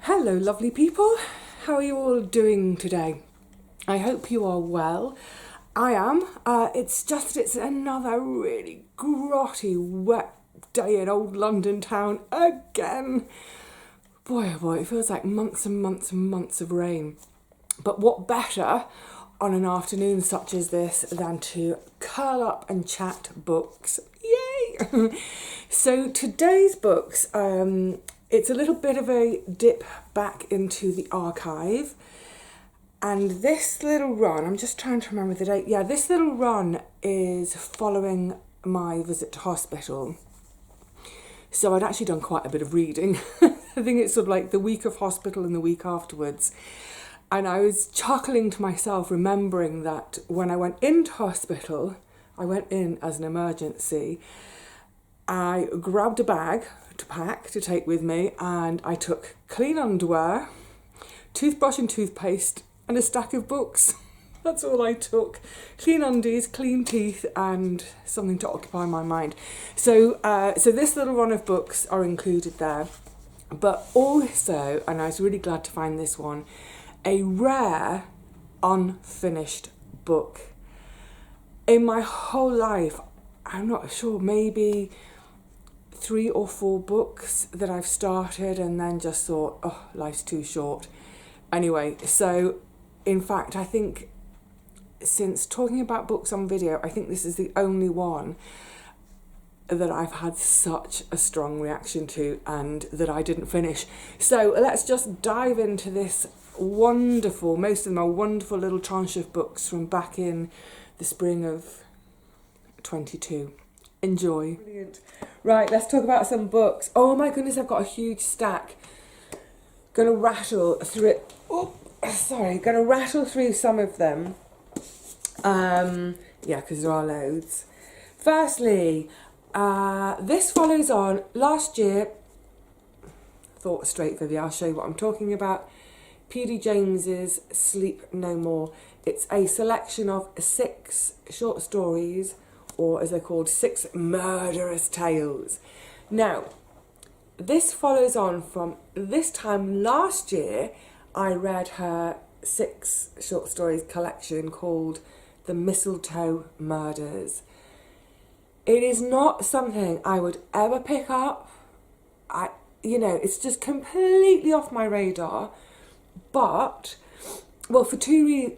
Hello lovely people, how are you all doing today? I hope you are well. I am. It's another really grotty, wet day in old London town again. Boy oh boy, it feels like months and months and months of rain. But what better on an afternoon such as this than to curl up and chat books. Yay! So today's books, it's a little bit of a dip back into the archive. And this little run, I'm just trying to remember the date. Yeah, this little run is following my visit to hospital. So I'd actually done quite a bit of reading. I think it's sort of like the week of hospital and the week afterwards. And I was chuckling to myself, remembering that when I went into hospital, I went in as an emergency. I grabbed a bag to pack, to take with me, and I took clean underwear, toothbrush and toothpaste, and a stack of books. That's all I took. Clean undies, clean teeth, and something to occupy my mind. So this little run of books are included there. But also, and I was really glad to find this one, a rare, unfinished book. In my whole life, I'm not sure, maybe 3 or 4 books that I've started and then just thought, oh, life's too short. Anyway, so in fact, I think since talking about books on video, I think this is the only one that I've had such a strong reaction to and that I didn't finish. So let's just dive into this wonderful, most of them are wonderful little tranche of books from back in the spring of 22. Enjoy. Brilliant. Right, let's talk about some books. Oh my goodness, I've got a huge stack. Gonna rattle through it. Oh, sorry, gonna rattle through some of them. Yeah, because there are loads. Firstly, this follows on last year. Thought straight, Vivi, I'll show you what I'm talking about. P.D. James's Sleep No More. It's a selection of 6 short stories, or as they're called, 6 Murderous Tales. Now, this follows on from this time last year. I read her 6 short stories collection called The Mistletoe Murders. It is not something I would ever pick up. It's just completely off my radar. But, well, for 3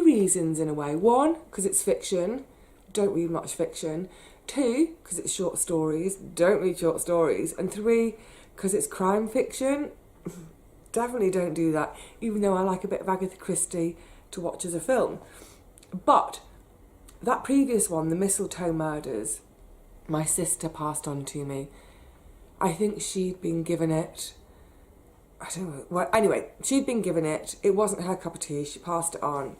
reasons in a way. 1, because it's fiction. Don't read much fiction. 2, because it's short stories. Don't read short stories. And 3, because it's crime fiction. Definitely don't do that, even though I like a bit of Agatha Christie to watch as a film. But that previous one, The Mistletoe Murders, my sister passed on to me. I think she'd been given it, I don't know, well, anyway, she'd been given it. It wasn't her cup of tea. She passed it on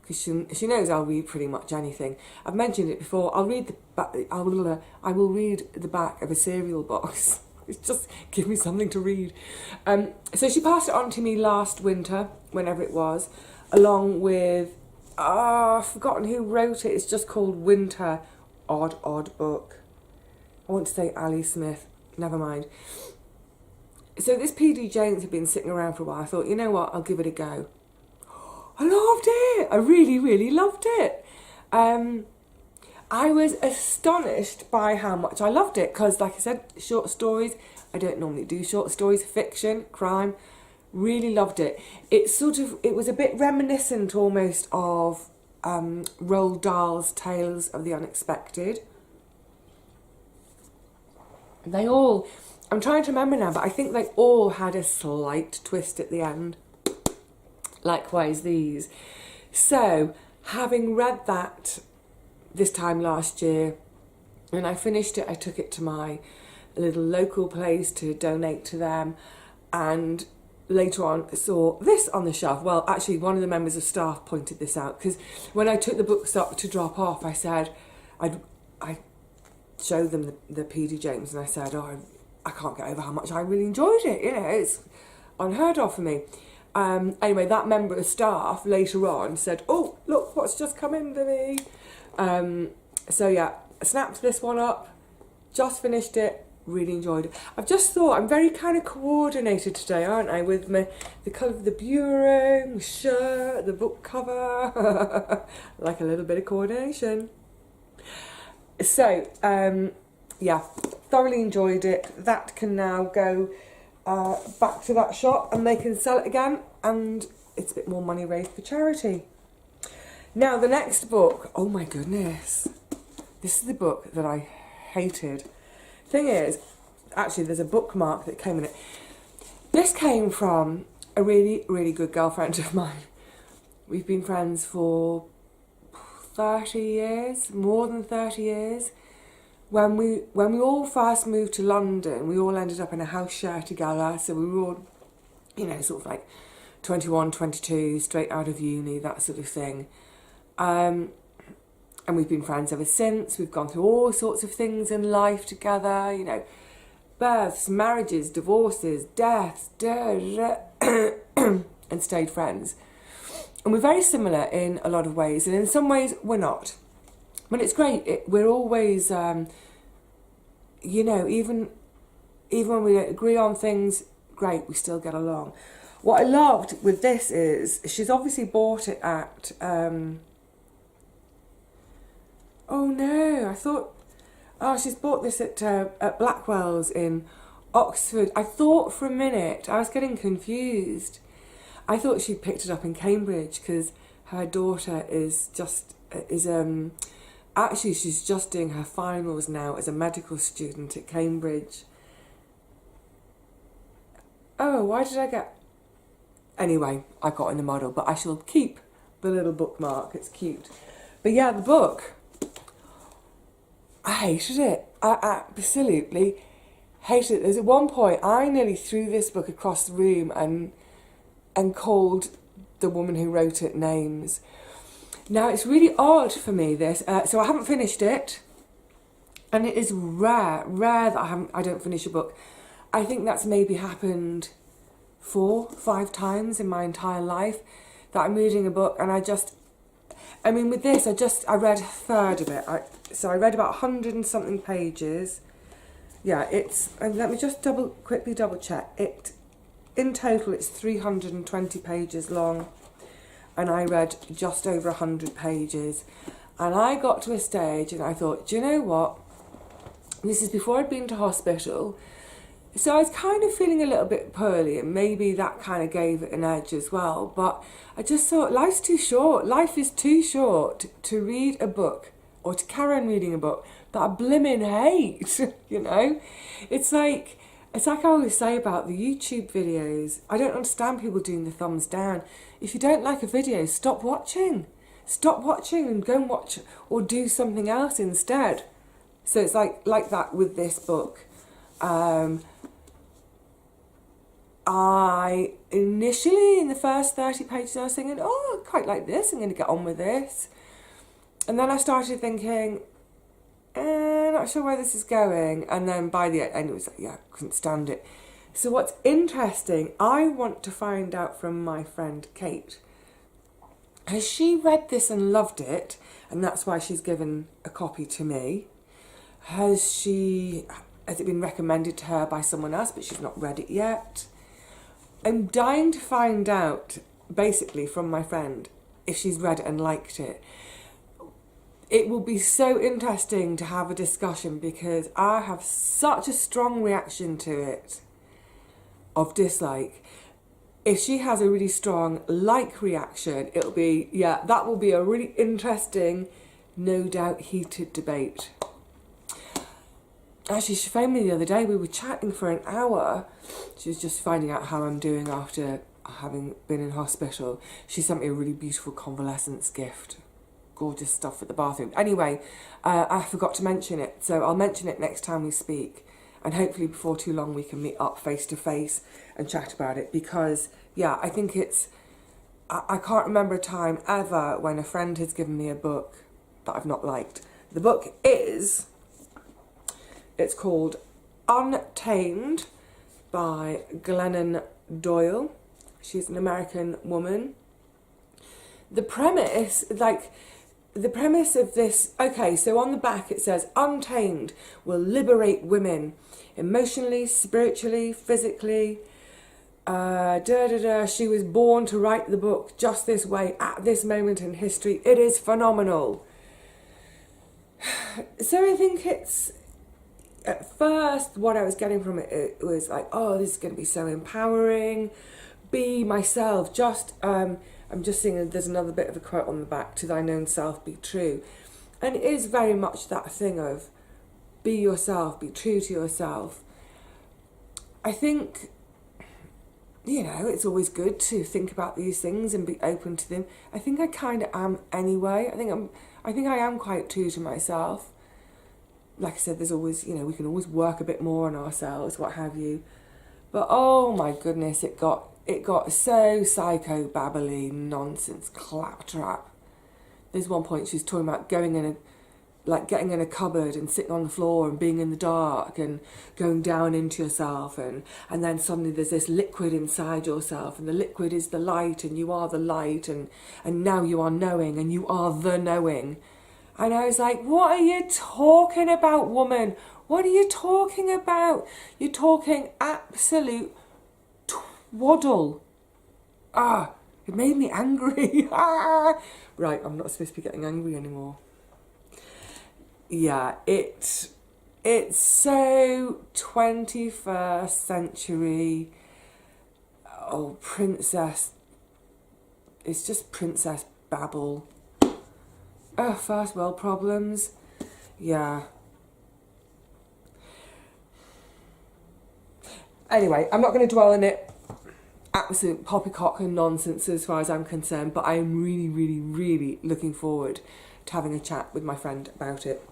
because she knows I'll read pretty much anything. I've mentioned it before. I will read the back of a cereal box. It's just give me something to read. So she passed it on to me last winter, whenever it was, along with, I've forgotten who wrote it. It's just called Winter. Odd book. I want to say Ali Smith. Never mind. So this P.D. James had been sitting around for a while. I thought, you know what, I'll give it a go. I loved it. I really, really loved it. I was astonished by how much I loved it because, like I said, short stories. I don't normally do short stories, fiction, crime. Really loved it. It was a bit reminiscent almost of Roald Dahl's Tales of the Unexpected. I'm trying to remember now, but I think they all had a slight twist at the end. Likewise these. So, having read that this time last year, when I finished it, I took it to my little local place to donate to them, and later on saw this on the shelf. Well, actually, one of the members of staff pointed this out, because when I took the books up to drop off, I said, I showed them the P.D. James, and I said, I can't get over how much I really enjoyed it. It's unheard of for me. Anyway, that member of staff later on said, oh, look what's just come in to me. So yeah, I snapped this one up, just finished it, really enjoyed it. I've just thought I'm very kind of coordinated today, aren't I, with the colour of the bureau, my shirt, the book cover. Like a little bit of coordination. So, yeah, thoroughly enjoyed it. That can now go back to that shop and they can sell it again, and it's a bit more money raised for charity. Now, the next book, oh my goodness, this is the book that I hated. Thing is, actually, there's a bookmark that came in it. This came from a really, really good girlfriend of mine. We've been friends for 30 years, more than 30 years. When we all first moved to London, we all ended up in a house share together. So we were all, you know, sort of like 21, 22, straight out of uni, that sort of thing. And we've been friends ever since. We've gone through all sorts of things in life together, you know, births, marriages, divorces, deaths, and stayed friends. And we're very similar in a lot of ways, and in some ways we're not. But it's great. We're always, you know, even when we don't agree on things, great, we still get along. What I loved with this is she's obviously bought it at... oh no, I thought... Oh, she's bought this at Blackwell's in Oxford. I thought for a minute, I was getting confused. I thought she picked it up in Cambridge because her daughter actually she's just doing her finals now as a medical student at Cambridge. Oh, why did I get... Anyway, I got in the model, but I shall keep the little bookmark. It's cute. But yeah, the book, I hated it. I absolutely hated it. There's at one point, I nearly threw this book across the room and called the woman who wrote it names. Now, it's really odd for me, this. So I haven't finished it. And it is rare that I don't finish a book. I think that's maybe happened 4, 5 times in my entire life that I'm reading a book and with this, I read a third of it. So I read about 100 and something pages. Yeah, and let me just quickly double check. In total, it's 320 pages long, and I read just over 100 pages. And I got to a stage and I thought, do you know what? This is before I'd been to hospital. So I was kind of feeling a little bit poorly, and maybe that kind of gave it an edge as well. But I just thought, life's too short. Life is too short to read a book or to carry on reading a book that I blimmin' hate, you know? It's like I always say about the YouTube videos. I don't understand people doing the thumbs down. If you don't like a video, stop watching. Stop watching and go and watch or do something else instead. So it's like that with this book. I initially, in the first 30 pages, I was thinking, oh, I quite like this, I'm going to get on with this. And then I started thinking, not sure where this is going. And then by the end, it was like, yeah, I couldn't stand it. So what's interesting, I want to find out from my friend Kate. Has she read this and loved it, and that's why she's given a copy to me? Has it been recommended to her by someone else, but she's not read it yet? I'm dying to find out, basically, from my friend, if she's read it and liked it. It will be so interesting to have a discussion because I have such a strong reaction to it of dislike. If she has a really strong like reaction, it'll be, yeah, that will be a really interesting, no doubt heated debate. Actually, she phoned me the other day. We were chatting for an hour. She was just finding out how I'm doing after having been in hospital. She sent me a really beautiful convalescence gift. Gorgeous stuff at the bathroom. Anyway, I forgot to mention it, so I'll mention it next time we speak. And hopefully before too long we can meet up face to face and chat about it. Because, yeah, I think I can't remember a time ever when a friend has given me a book that I've not liked. The book is... It's called Untamed by Glennon Doyle. She's an American woman. The premise of this... Okay, so on the back it says, Untamed will liberate women emotionally, spiritually, physically. She was born to write the book just this way at this moment in history. It is phenomenal. So I think it's, at first, what I was getting from it, it was like, oh, this is going to be so empowering. Be myself. I'm just seeing there's another bit of a quote on the back, to thine own self be true. And it is very much that thing of be yourself, be true to yourself. I think, you know, it's always good to think about these things and be open to them. I think I kind of am anyway. I think I am quite true to myself. Like I said, there's always, you know, we can always work a bit more on ourselves, what have you. But oh my goodness, it got so psycho-babbly, nonsense, claptrap. There's one point she's talking about getting in a cupboard and sitting on the floor and being in the dark and going down into yourself, and then suddenly there's this liquid inside yourself, and the liquid is the light, and you are the light, and now you are knowing, and you are the knowing. And I was like, what are you talking about, woman? What are you talking about? You're talking absolute twaddle. It made me angry. Right, I'm not supposed to be getting angry anymore. Yeah, it's so 21st century. Oh, princess. It's just princess babble. First world problems. Yeah. Anyway, I'm not going to dwell on it. Absolute poppycock and nonsense as far as I'm concerned, but I am really, really, really looking forward to having a chat with my friend about it.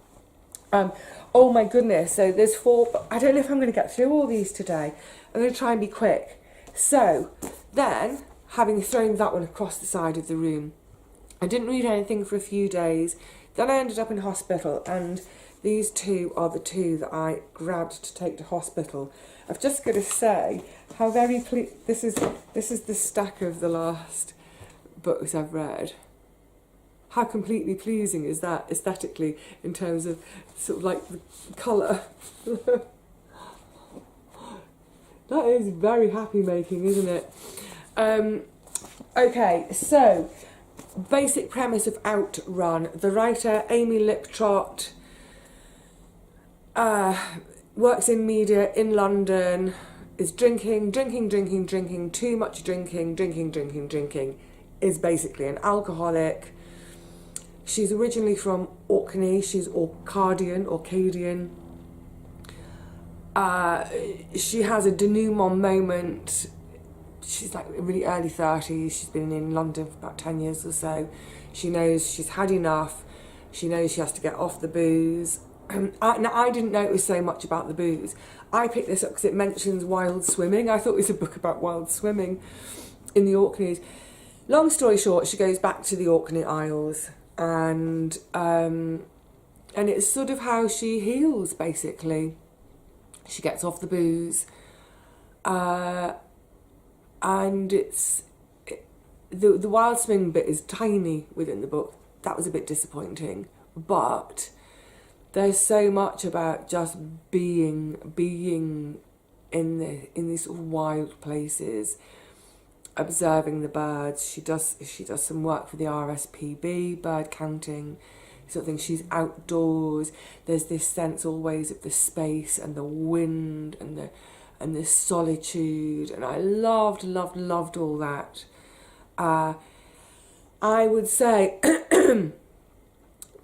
Oh my goodness, so there's 4, but I don't know if I'm going to get through all these today. I'm going to try and be quick. So, then, having thrown that one across the side of the room, I didn't read anything for a few days. Then I ended up in hospital, and these 2 are the 2 that I grabbed to take to hospital. I've just got to say how very this is the stack of the last books I've read. How completely pleasing is that aesthetically in terms of sort of like the colour? That is very happy making, isn't it? Okay, so basic premise of Outrun. The writer, Amy Liptrot, works in media in London, is drinking, too much drinking, is basically an alcoholic. She's originally from Orkney, she's Orcadian. She has a denouement moment. She's like really early 30s, she's been in London for about 10 years or so. She knows she's had enough, she knows she has to get off the booze. Now, I didn't know it was so much about the booze. I picked this up because it mentions wild swimming. I thought it was a book about wild swimming in the Orkneys. Long story short, she goes back to the Orkney Isles, and it's sort of how she heals, basically. She gets off the booze, and the wild swimming bit is tiny within the book. That was a bit disappointing, but there's so much about just being in these sort of wild places, observing the birds. She does some work for the RSPB, bird counting, sort of thing. She's outdoors. There's this sense always of the space and the wind and the solitude, and I loved all that. I would say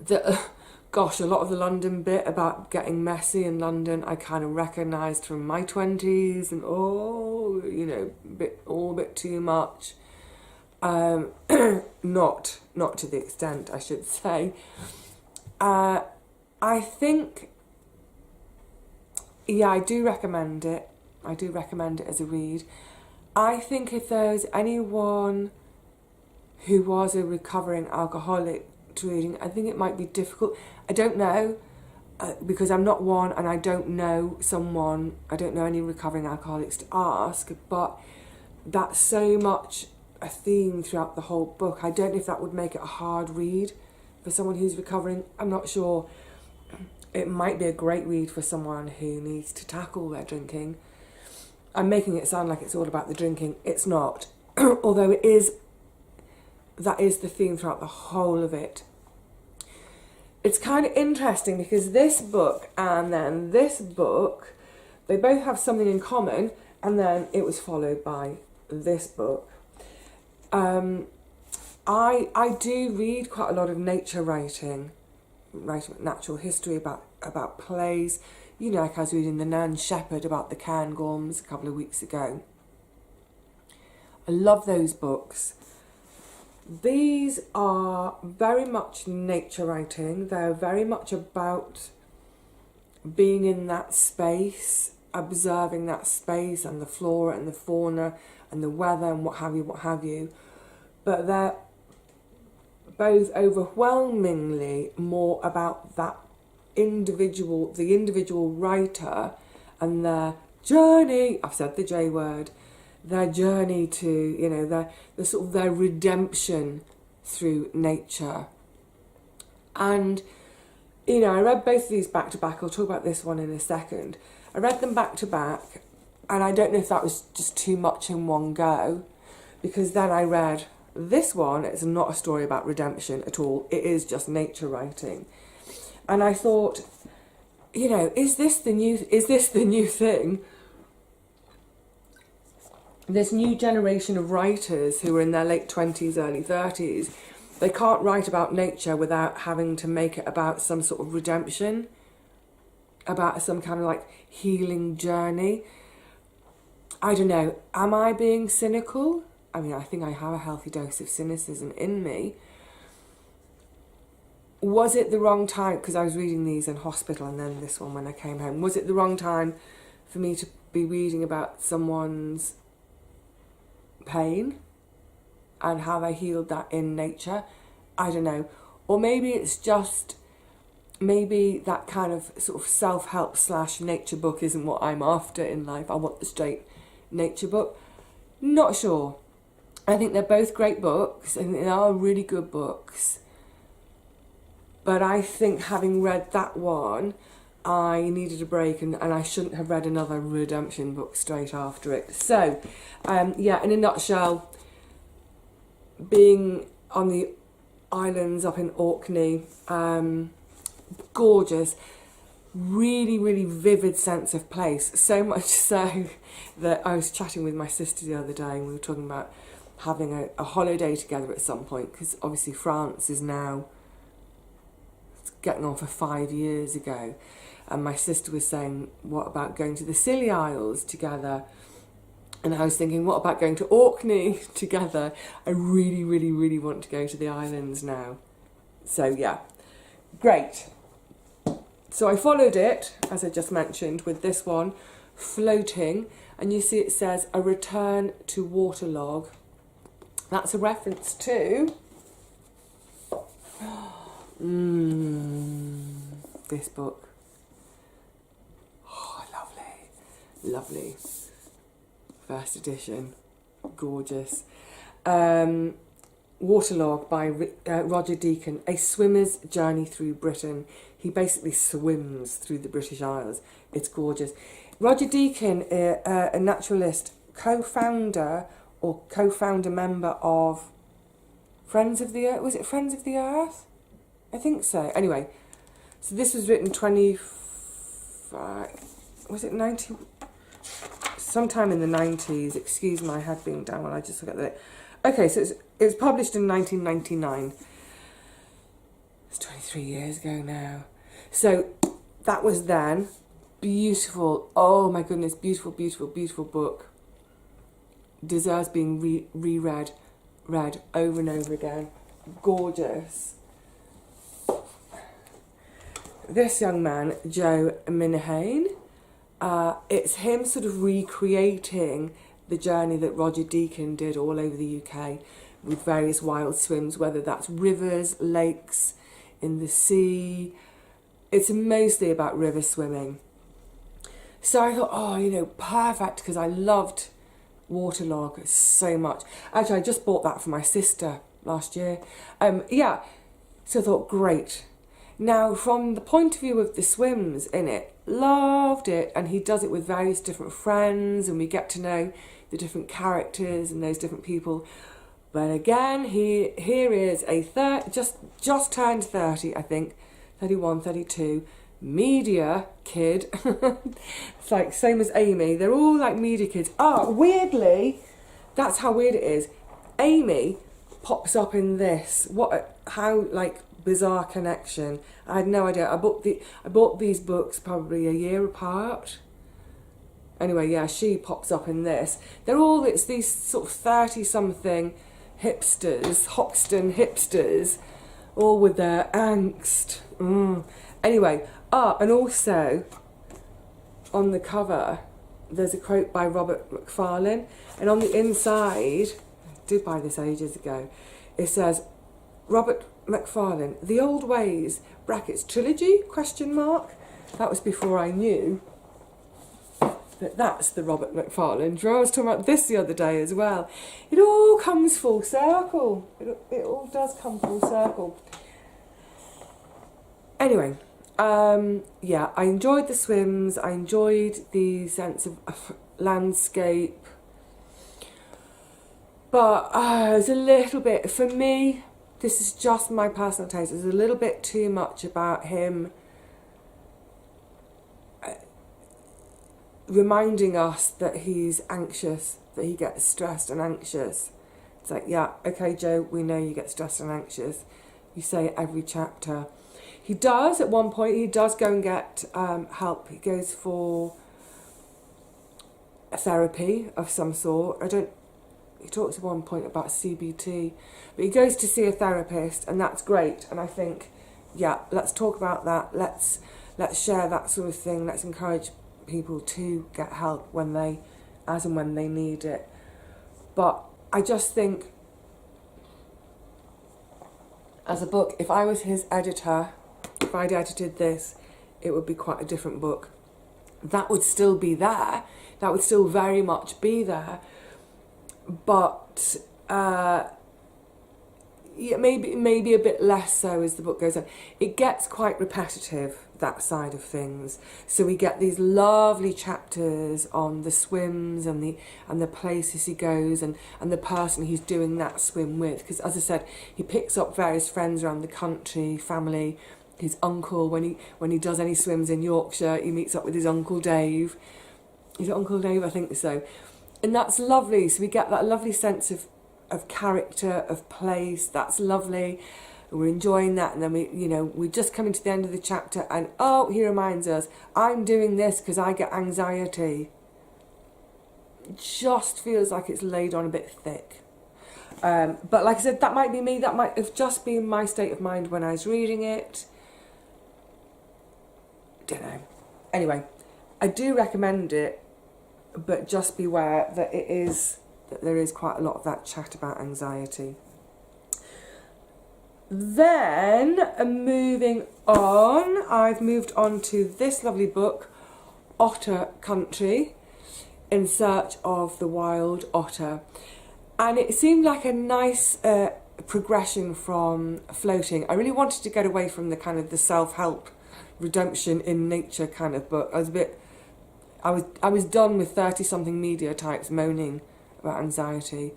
that. Gosh, a lot of the London bit about getting messy in London I kind of recognised from my 20s, and all a bit too much. Not to the extent, I should say. I think, yeah, I do recommend it. I do recommend it as a read. I think if there's anyone who was a recovering alcoholic to reading, I think it might be difficult. I don't know, because I'm not one, and I don't know any recovering alcoholics to ask, but that's so much a theme throughout the whole book. I don't know if that would make it a hard read for someone who's recovering. I'm not sure. it might be a great read for someone who needs to tackle their drinking. I'm making it sound like it's all about the drinking. It's not. Although it is, that is the theme throughout the whole of it. It's kind of interesting because this book and then this book, they both have something in common, and then it was followed by this book. I do read quite a lot of nature writing about natural history, about plays. You know, like I was reading The Nan Shepherd about the Cairngorms a couple of weeks ago. I love those books. These are very much nature writing. They're very much about being in that space, observing that space and the flora and the fauna and the weather and what have you. But they're both overwhelmingly more about that the individual writer and their journey. I've said the J word. Their journey to, you know, their redemption through nature. And, you know, I read both of these back to back. I'll talk about this one in a second. I read them back to back, and I don't know if that was just too much in one go, because then I read this one. It's not a story about redemption at all. It is just nature writing. And I thought, you know, is this the new thing? This new generation of writers who are in their late 20s, early 30s, they can't write about nature without having to make it about some sort of redemption, about some kind of like healing journey. I don't know, am I being cynical? I mean, I think I have a healthy dose of cynicism in me. Was it the wrong time, because I was reading these in hospital and then this one when I came home, was it the wrong time for me to be reading about someone's pain and how they healed that in nature? I don't know. Or maybe it's just, maybe that kind of sort of self-help / nature book isn't what I'm after in life. I want the straight nature book. Not sure. I think they're both great books and they are really good books. But I think having read that one, I needed a break, and I shouldn't have read another redemption book straight after it. So, yeah, in a nutshell, being on the islands up in Orkney, gorgeous, really, really vivid sense of place. So much so that I was chatting with my sister the other day and we were talking about having a holiday together at some point, because obviously France is now getting on for 5 years ago. And my sister was saying, what about going to the Scilly Isles together? And I was thinking, what about going to Orkney together? I really, really, really want to go to the islands now. So yeah, great. So I followed it, as I just mentioned, with this one, Floating. And you see it says, A Return to Waterlog. That's a reference to this book. Oh, lovely, lovely. First edition, gorgeous. Waterlog by Roger Deacon, A Swimmer's Journey Through Britain. He basically swims through the British Isles. It's gorgeous. Roger Deacon, a naturalist, co-founder member of Friends of the Earth. Was it Friends of the Earth? I think so. Anyway, so this was written sometime in the 90s. Excuse my head being down while I just look at it. Okay, so it was published in 1999. It's 23 years ago now. So that was then. Beautiful. Oh my goodness, beautiful, beautiful, beautiful book. Deserves being reread over and over again. Gorgeous. This young man, Joe Minihane, it's him sort of recreating the journey that Roger Deacon did all over the UK with various wild swims, whether that's rivers, lakes, in the sea. It's mostly about river swimming. So I thought, oh, you know, perfect, because I loved Waterlog so much. Actually, I just bought that for my sister last year. Yeah, so I thought, great. Now, from the point of view of the swims in it, loved it, and he does it with various different friends, and we get to know the different characters and those different people. But again, here is a just turned 30, I think, 31, 32, media kid. It's like same as Amy. They're all like media kids. Weirdly, that's how weird it is. Amy pops up in this. How like bizarre connection. I had no idea. I bought these books probably a year apart. Anyway, yeah, she pops up in this. It's these sort of 30-something hipsters, Hoxton hipsters, all with their angst. Anyway, and also on the cover, there's a quote by Robert Macfarlane, and on the inside, I did buy this ages ago, it says, Robert Macfarlane, The Old Ways, brackets, trilogy, question mark. That was before I knew that that's the Robert Macfarlane. I was talking about this the other day as well. It all comes full circle. It all does come full circle. Anyway, yeah, I enjoyed the swims. I enjoyed the sense of landscape. But it was a little bit, for me, this is just my personal taste, there's a little bit too much about him reminding us that he's anxious, that he gets stressed and anxious. It's like, yeah, okay, Joe, we know you get stressed and anxious. You say it every chapter. He does, at one point, he does go and get help. He goes for a therapy of some sort. He talks at one point about CBT, but he goes to see a therapist, and that's great. And I think, yeah, let's talk about that. Let's share that sort of thing. Let's encourage people to get help as and when they need it. But I just think, as a book, if I was his editor, if I'd edited this, it would be quite a different book. That would still be there. That would still very much be there. But yeah, maybe a bit less so as the book goes on. It gets quite repetitive, that side of things. So we get these lovely chapters on the swims and the places he goes and the person he's doing that swim with. Because as I said, he picks up various friends around the country, family. His uncle, when he does any swims in Yorkshire, he meets up with his Uncle Dave. Is it Uncle Dave? I think so. And that's lovely. So we get that lovely sense of character, of place. That's lovely. We're enjoying that. And then we're just coming to the end of the chapter, and he reminds us, I'm doing this because I get anxiety. It just feels like it's laid on a bit thick. But like I said, that might be me. That might have just been my state of mind when I was reading it. Don't know. Anyway, I do recommend it, but just beware that there is quite a lot of that chat about anxiety. Then, moving on, I've moved on to this lovely book, Otter Country, In Search of the Wild Otter. And it seemed like a nice progression from Floating. I really wanted to get away from the kind of the self-help, redemption in nature kind of book. I was done with 30-something media types moaning about anxiety.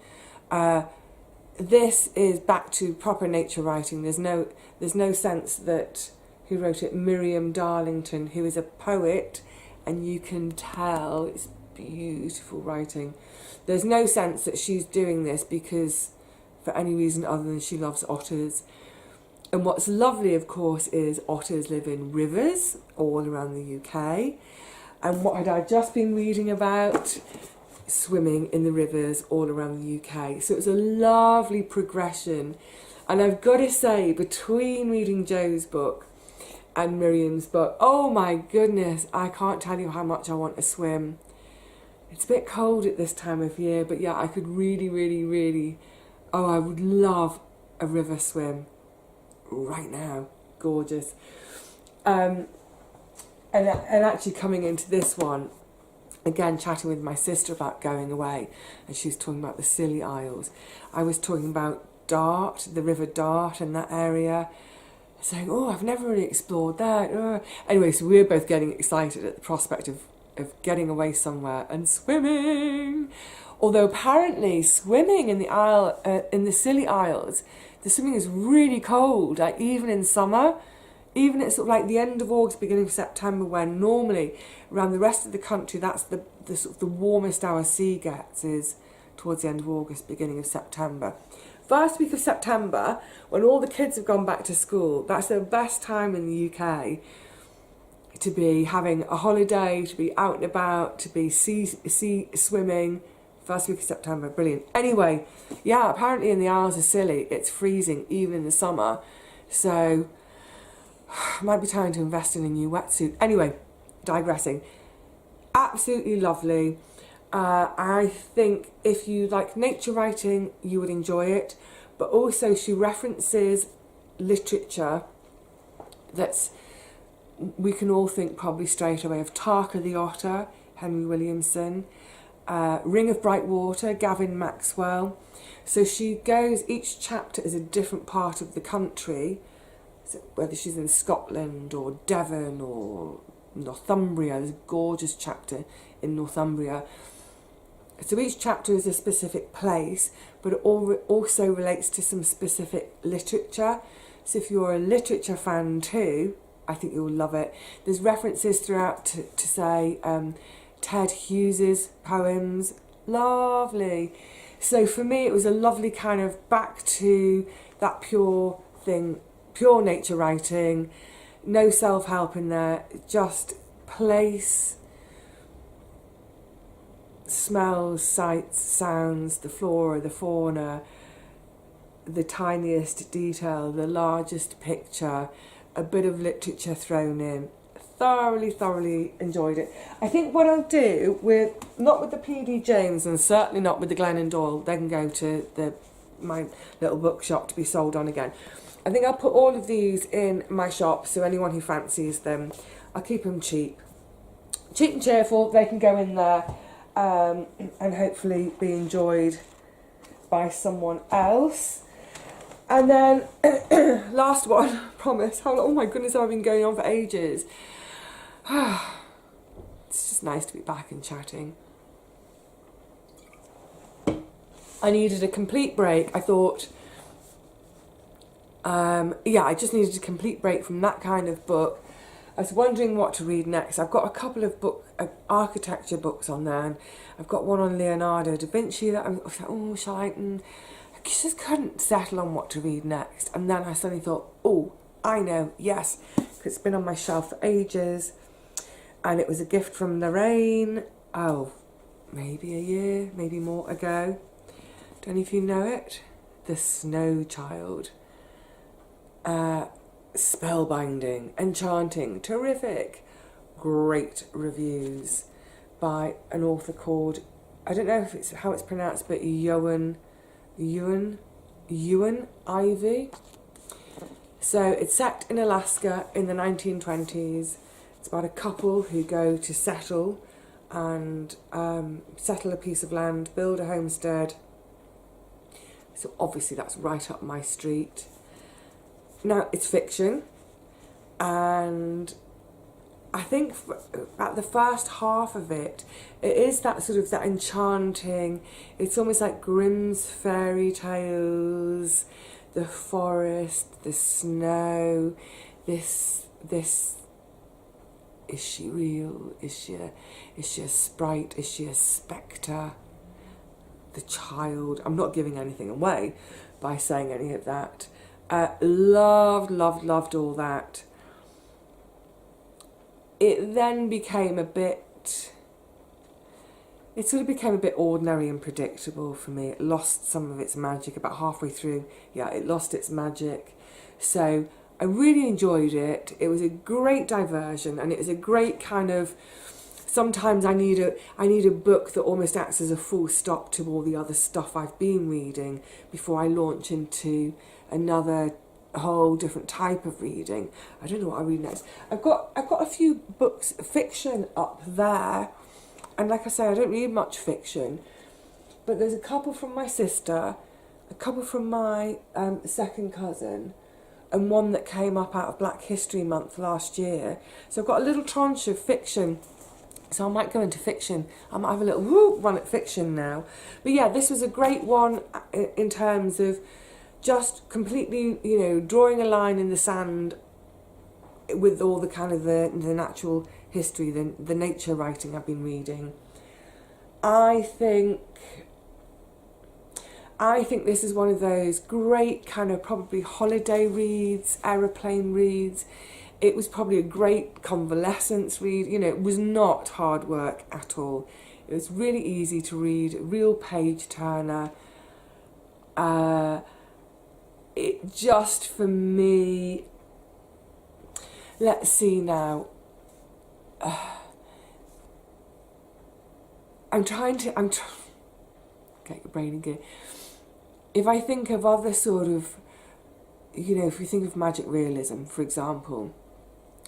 This is back to proper nature writing. There's no sense that who wrote it, Miriam Darlington, who is a poet, and you can tell it's beautiful writing. There's no sense that she's doing this because for any reason other than she loves otters. And what's lovely, of course, is otters live in rivers all around the UK. And what had I just been reading about? Swimming in the rivers all around the UK. So it was a lovely progression. And I've got to say, between reading Joe's book and Miriam's book, oh my goodness, I can't tell you how much I want to swim. It's a bit cold at this time of year, but yeah, I could really, really, really, I would love a river swim right now. Gorgeous. And actually coming into this one, again, chatting with my sister about going away, and she was talking about the Scilly Isles. I was talking about Dart, the River Dart in that area. saying, oh, I've never really explored that. Anyway, so we're both getting excited at the prospect of getting away somewhere and swimming. Although apparently swimming in the Scilly Isles, the swimming is really cold, like even in summer. Even at sort of like the end of August, beginning of September, when normally around the rest of the country, that's the sort of the warmest our sea gets, is towards the end of August, beginning of September. First week of September, when all the kids have gone back to school, that's the best time in the UK to be having a holiday, to be out and about, to be sea swimming. First week of September, brilliant. Anyway, yeah, apparently in the Isles of Scilly, it's freezing even in the summer. So, might be time to invest in a new wetsuit. Anyway, digressing. Absolutely lovely. I think if you like nature writing, you would enjoy it. But also she references literature that's, we can all think probably straight away of Tarka the Otter, Henry Williamson, Ring of Bright Water, Gavin Maxwell. So she goes, each chapter is a different part of the country, so whether she's in Scotland or Devon or Northumbria. There's a gorgeous chapter in Northumbria. So each chapter is a specific place, but it also relates to some specific literature. So if you're a literature fan too, I think you'll love it. There's references throughout to say Ted Hughes's poems. Lovely. So for me, it was a lovely kind of back to that pure thing, pure nature writing, no self-help in there, just place, smells, sights, sounds, the flora, the fauna, the tiniest detail, the largest picture, a bit of literature thrown in. Thoroughly enjoyed it. I think what I'll do with, not with the PD James and certainly not with the Glennon Doyle, they can go to my little bookshop to be sold on again. I think I'll put all of these in my shop, so anyone who fancies them, I'll keep them cheap and cheerful. They can go in there and hopefully be enjoyed by someone else. And then last one, promise. How long? Oh my goodness, I've been going on for ages. It's just nice to be back and chatting. I needed a complete break. I thought, I just needed a complete break from that kind of book. I was wondering what to read next. I've got a couple of architecture books on there, and I've got one on Leonardo da Vinci that I was like, oh, shall I? I just couldn't settle on what to read next. And then I suddenly thought, oh, I know, yes, because it's been on my shelf for ages. And it was a gift from Lorraine, maybe a year, maybe more ago. Don't know if you know it. The Snow Child. Spellbinding, enchanting, terrific. Great reviews by an author called, I don't know if it's how it's pronounced, but Eowyn Ivey. So it's set in Alaska in the 1920s. It's about a couple who go to settle a piece of land, build a homestead. So obviously that's right up my street. Now it's fiction, and I think at the first half of it, it is that sort of that enchanting, it's almost like Grimm's fairy tales, the forest, the snow, this is she real? Is she a sprite? Is she a spectre? The child. I'm not giving anything away by saying any of that. Loved all that. It then became it sort of became a bit ordinary and predictable for me. It lost some of its magic about halfway through. Yeah, it lost its magic. So I really enjoyed it. It was a great diversion, and it was a great kind of, sometimes I need a book that almost acts as a full stop to all the other stuff I've been reading before I launch into another whole different type of reading. I don't know what I read next. I've got a few books, fiction up there, and like I say, I don't read much fiction, but there's a couple from my sister, a couple from my second cousin, and one that came up out of Black History Month last year. So I've got a little tranche of fiction. So I might go into fiction. I might have a little run at fiction now. But yeah, this was a great one in terms of just completely, you know, drawing a line in the sand with all the kind of the natural history, the nature writing I've been reading. I think this is one of those great kind of probably holiday reads, aeroplane reads. It was probably a great convalescence read. You know, it was not hard work at all. It was really easy to read, real page turner. It just, for me, let's see now. Get your brain in gear. If I think of other sort of, you know, if you think of magic realism, for example,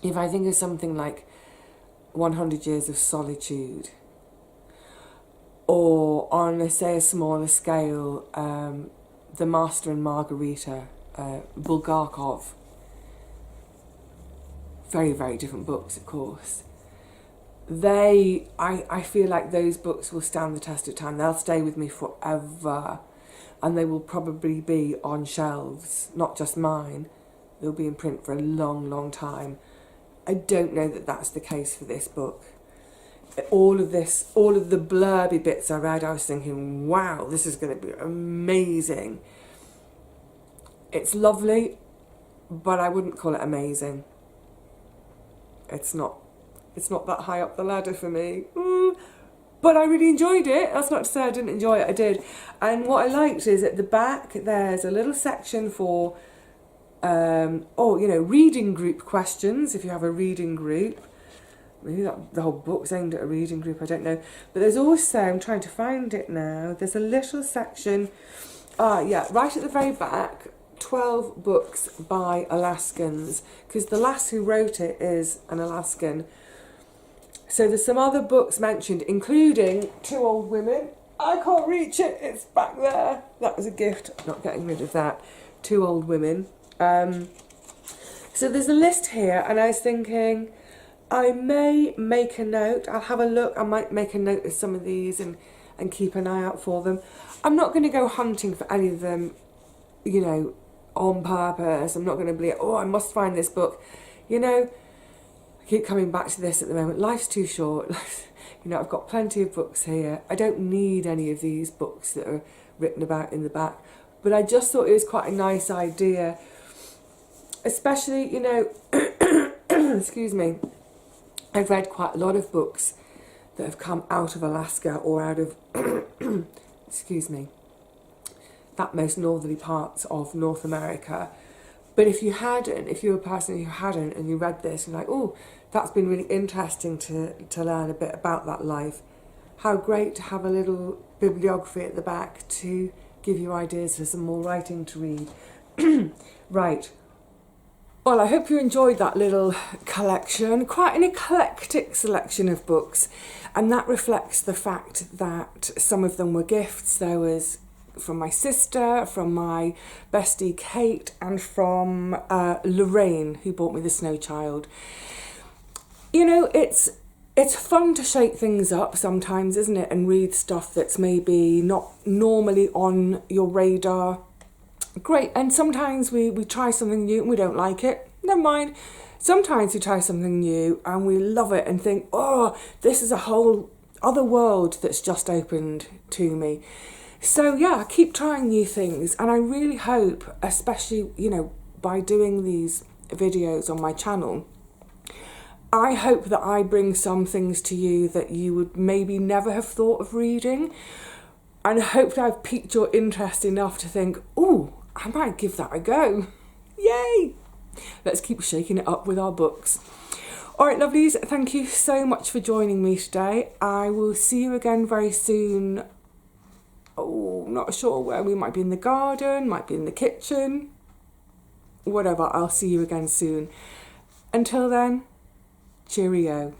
if I think of something like 100 Years of Solitude, or on, say, a smaller scale, The Master and Margarita, Bulgakov. Very, very different books, of course. I feel like those books will stand the test of time. They'll stay with me forever. And they will probably be on shelves, not just mine. They'll be in print for a long, long time. I don't know that that's the case for this book. All of the blurby bits I read, I was thinking, wow, this is going to be amazing. It's lovely, but I wouldn't call it amazing. It's not that high up the ladder for me. But I really enjoyed it. That's not to say I didn't enjoy it, I did. And what I liked is at the back there's a little section for reading group questions, if you have a reading group. Maybe the whole book's aimed at a reading group, I don't know. But there's also, I'm trying to find it now, there's a little section, right at the very back, 12 books by Alaskans, because the lass who wrote it is an Alaskan. So there's some other books mentioned, including Two Old Women. I can't reach it, it's back there. That was a gift, I'm not getting rid of that. Two Old Women. So there's a list here, and I was thinking, I may make a note, I'll have a look, I might make a note of some of these and keep an eye out for them. I'm not going to go hunting for any of them, you know, on purpose. I'm not going to be, I must find this book. You know, I keep coming back to this at the moment. Life's too short. You know, I've got plenty of books here. I don't need any of these books that are written about in the back. But I just thought it was quite a nice idea. Especially, you know, excuse me, I've read quite a lot of books that have come out of Alaska or out of, excuse me, that most northerly parts of North America. But if you were a person who hadn't and you read this, you're like, oh, that's been really interesting to learn a bit about that life. How great to have a little bibliography at the back to give you ideas for some more writing to read. Right. Well, I hope you enjoyed that little collection. Quite an eclectic selection of books. And that reflects the fact that some of them were gifts. There was from my sister, from my bestie Kate, and from Lorraine, who bought me the Snow Child. You know, it's fun to shake things up sometimes, isn't it? And read stuff that's maybe not normally on your radar. Great. And sometimes we try something new and we don't like it. Never mind. Sometimes we try something new and we love it and think, oh, this is a whole other world that's just opened to me. So yeah, keep trying new things, and I really hope, especially, you know, by doing these videos on my channel, I hope that I bring some things to you that you would maybe never have thought of reading, and I hope that I've piqued your interest enough to think, oh, I might give that a go. Yay! Let's keep shaking it up with our books. All right, lovelies, thank you so much for joining me today. I will see you again very soon. Oh, not sure where. We might be in the garden, might be in the kitchen. Whatever, I'll see you again soon. Until then, cheerio.